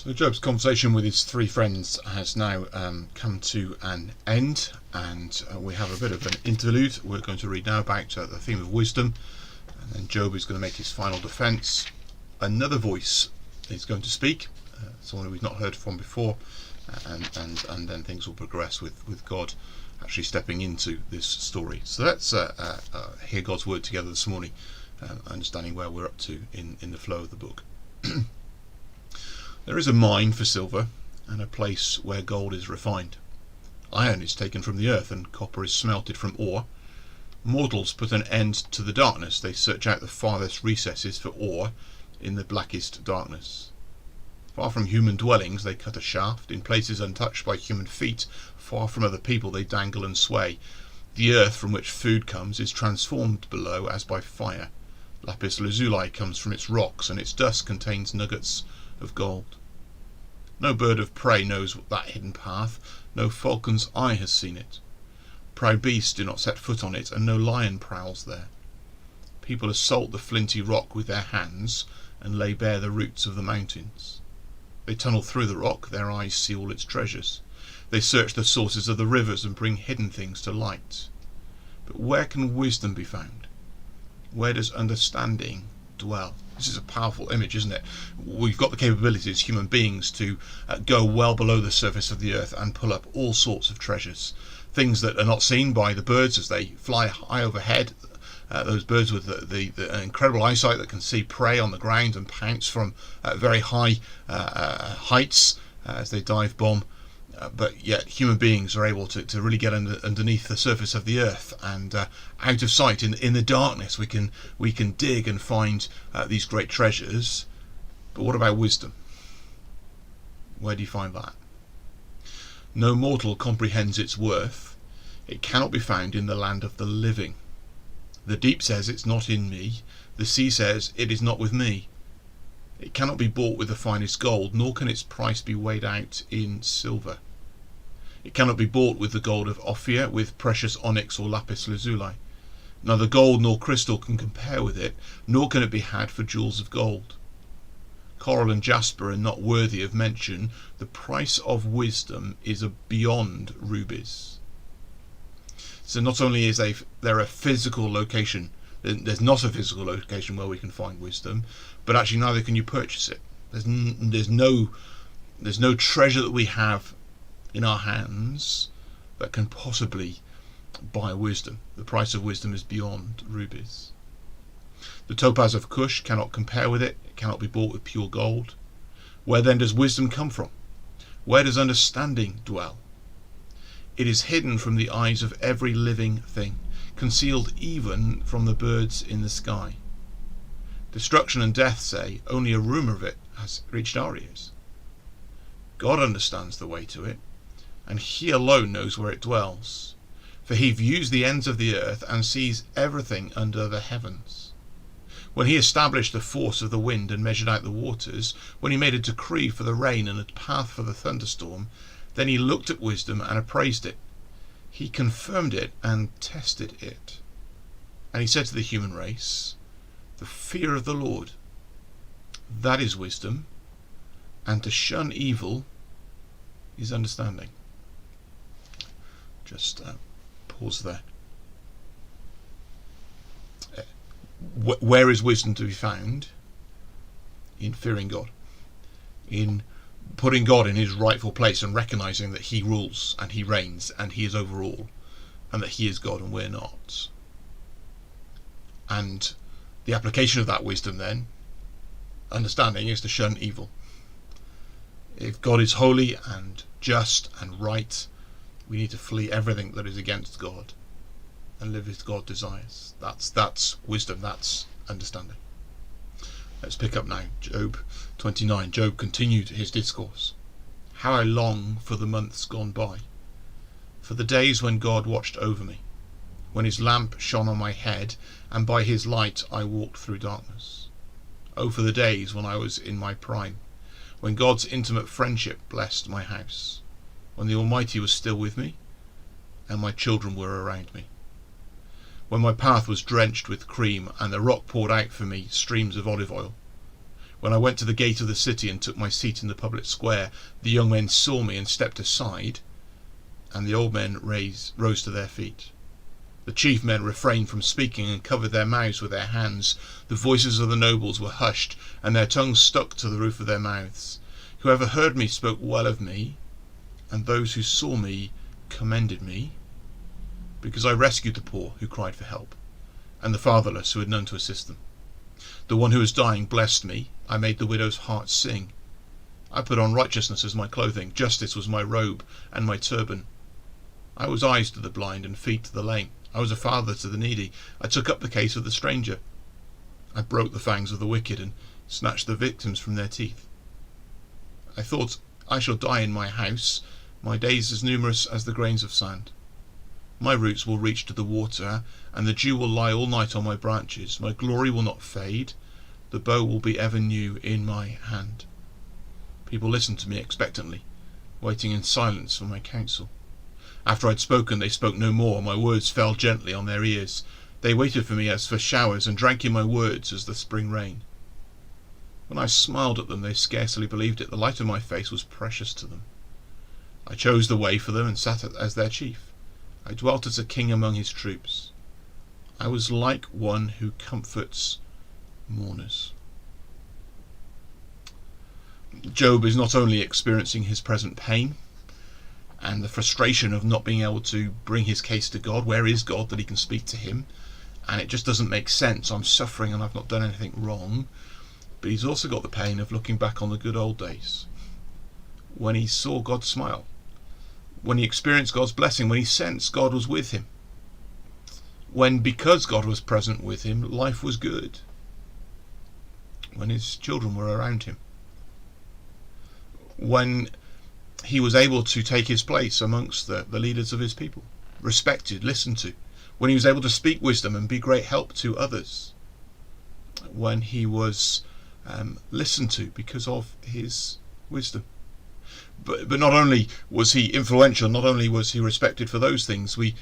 So Job's conversation with his three friends has now come to an end, and we have a bit of an interlude. We're going to read now about the theme of wisdom, and then Job is going to make his final defence. Another voice is going to speak, someone who we've not heard from before, and then things will progress with God actually stepping into this story. So let's hear God's word together this morning, understanding where we're up to in the flow of the book. There is a mine for silver, and a place where gold is refined. Iron is taken from the earth, and copper is smelted from ore. Mortals put an end to the darkness. They search out the farthest recesses for ore in the blackest darkness. Far from human dwellings they cut a shaft. In places untouched by human feet, far from other people they dangle and sway. The earth from which food comes is transformed below as by fire. Lapis lazuli comes from its rocks, and its dust contains nuggets of gold. No bird of prey knows that hidden path, no falcon's eye has seen it. Proud beasts do not set foot on it, and no lion prowls there. People assault the flinty rock with their hands, and lay bare the roots of the mountains. They tunnel through the rock, their eyes see all its treasures. They search the sources of the rivers and bring hidden things to light. But where can wisdom be found? Where does understanding dwell? This is a powerful image, isn't it? We've got the capability as human beings to go well below the surface of the earth and pull up all sorts of treasures, things that are not seen by the birds as they fly high overhead. Those birds with the incredible eyesight that can see prey on the ground and pounce from very high heights as they dive bomb. But yet human beings are able to really get underneath the surface of the earth, and out of sight in the darkness we can dig and find these great treasures. But what about wisdom? Where do you find that? No mortal comprehends its worth. It cannot be found in the land of the living. The deep says it's not in me. The sea says it is not with me. It cannot be bought with the finest gold, nor can its price be weighed out in silver. It cannot be bought with the gold of Ophir, with precious onyx or lapis lazuli. Neither gold nor crystal can compare with it, nor can it be had for jewels of gold. Coral and jasper are not worthy of mention. The price of wisdom is beyond rubies. So not only is there a physical location, there's not a physical location where we can find wisdom, but actually neither can you purchase it. There's no treasure that we have in our hands that can possibly buy wisdom. The price of wisdom is beyond rubies. The topaz of Cush cannot compare with it. It cannot be bought with pure gold. Where then does wisdom come from? Where does understanding dwell? It is hidden from the eyes of every living thing, concealed even from the birds in the sky. Destruction and death say, only a rumour of it has reached our ears. God understands the way to it, and he alone knows where it dwells, for he views the ends of the earth and sees everything under the heavens. When he established the force of the wind and measured out the waters, when he made a decree for the rain and a path for the thunderstorm, then he looked at wisdom and appraised it. He confirmed it and tested it. And he said to the human race, the fear of the Lord, that is wisdom, and to shun evil is understanding. Just pause there. Where is wisdom to be found? In fearing God, in putting God in his rightful place and recognizing that he rules and he reigns and he is over all, and that he is God and we're not. And the application of that wisdom then, understanding, is to shun evil. If God is holy and just and right, we need to flee everything that is against God and live as God desires. That's wisdom, that's understanding. Let's pick up now, Job 29. Job continued his discourse. How I long for the months gone by, for the days when God watched over me, when his lamp shone on my head, and by his light I walked through darkness. Oh, for the days when I was in my prime, when God's intimate friendship blessed my house, when the Almighty was still with me, and my children were around me, when my path was drenched with cream, and the rock poured out for me streams of olive oil, When I went to the gate of the city and took my seat in the public square, the young men saw me and stepped aside, and the old men rose to their feet. The chief men refrained from speaking and covered their mouths with their hands. The voices of the nobles were hushed, and their tongues stuck to the roof of their mouths. Whoever heard me spoke well of me, and those who saw me commended me, because I rescued the poor who cried for help, and the fatherless who had none to assist them. The one who was dying blessed me. I made the widow's heart sing. I put on righteousness as my clothing. Justice was my robe and my turban. I was eyes to the blind and feet to the lame. I was a father to the needy. I took up the case of the stranger. I broke the fangs of the wicked and snatched the victims from their teeth. I thought, I shall die in my house, my days as numerous as the grains of sand. My roots will reach to the water, and the dew will lie all night on my branches. My glory will not fade. The bow will be ever new in my hand. People listened to me expectantly, waiting in silence for my counsel. After I'd spoken, they spoke no more. My words fell gently on their ears. They waited for me as for showers, and drank in my words as the spring rain. When I smiled at them, they scarcely believed it. The light of my face was precious to them. I chose the way for them and sat as their chief. I dwelt as a king among his troops. I was like one who comforts mourners. Job is not only experiencing his present pain and the frustration of not being able to bring his case to God. Where is God that he can speak to him? And it just doesn't make sense. I'm suffering and I've not done anything wrong. But he's also got the pain of looking back on the good old days, when he saw God smile, when he experienced God's blessing, when he sensed God was with him, when, because God was present with him, life was good, when his children were around him, when he was able to take his place amongst the leaders of his people, respected, listened to, when he was able to speak wisdom and be great help to others, when he was listened to because of his wisdom. But not only was he influential, not only was he respected for those things, we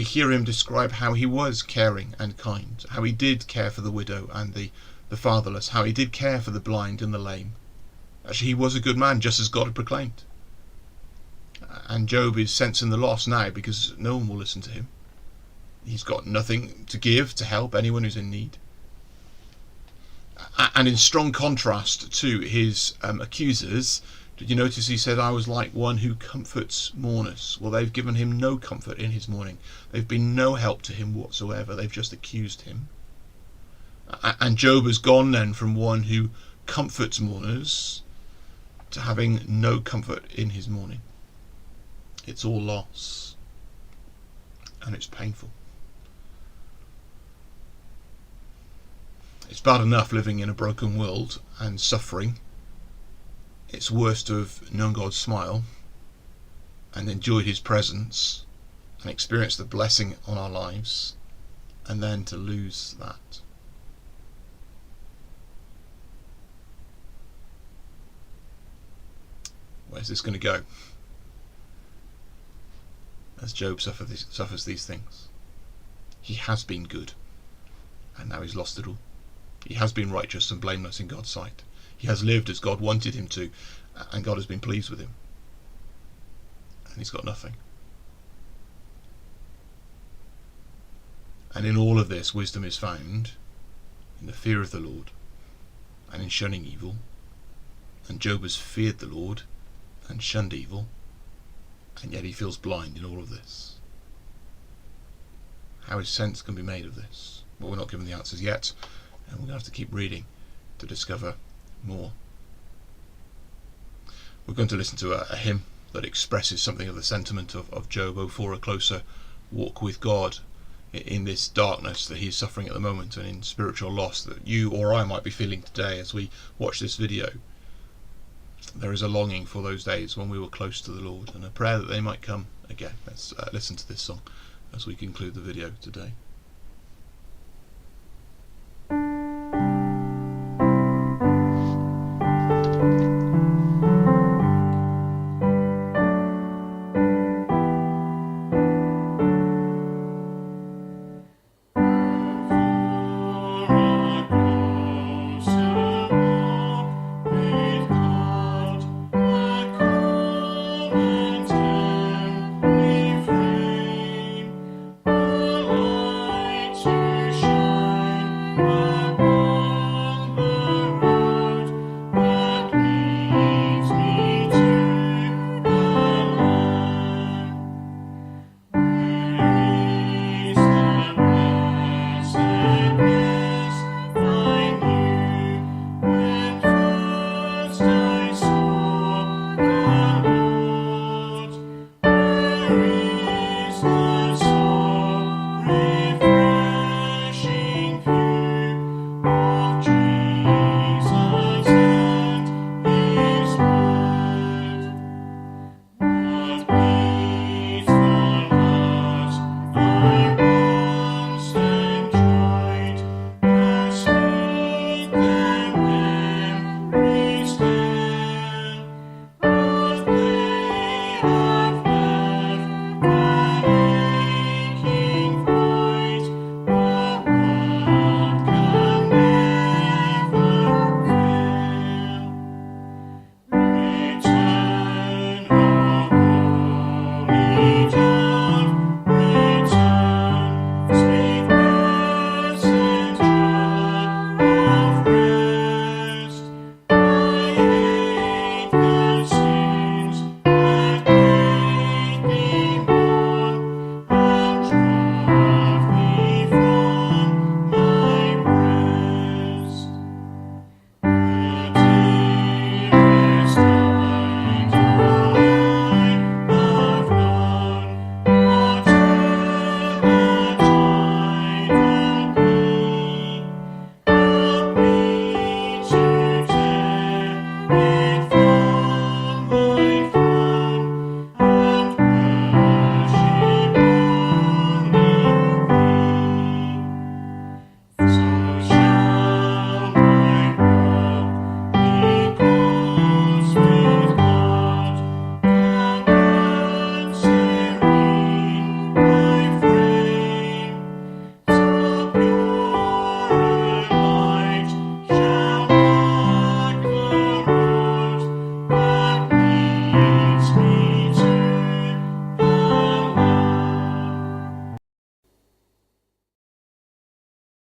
hear him describe how he was caring and kind, how he did care for the widow and the fatherless, how he did care for the blind and the lame. Actually, he was a good man, just as God had proclaimed. And Job is sensing the loss now because no one will listen to him. He's got nothing to give to help anyone who's in need. And in strong contrast to his accusers, did you notice he said, I was like one who comforts mourners? Well, they've given him no comfort in his mourning. They've been no help to him whatsoever. They've just accused him. And Job has gone then from one who comforts mourners to having no comfort in his mourning. It's all loss. And it's painful. It's bad enough living in a broken world and suffering. It's worse to have known God's smile and enjoyed his presence and experienced the blessing on our lives, and then to lose that. Where's this going to go as Job suffers these things? He has been good, and now he's lost it all. He has been righteous and blameless in God's sight. He has lived as God wanted him to, and God has been pleased with him. And he's got nothing. And in all of this, wisdom is found in the fear of the Lord and in shunning evil. And Job has feared the Lord and shunned evil, and yet he feels blind in all of this. How is sense can be made of this? Well, we're not given the answers yet, and we're going to have to keep reading to discover more. We're going to listen to a hymn that expresses something of the sentiment of Job, for a closer walk with God in this darkness that he's suffering at the moment, and in spiritual loss that you or I might be feeling today as we watch this video. There is a longing for those days when we were close to the Lord, and a prayer that they might come again. Let's listen to this song as we conclude the video today.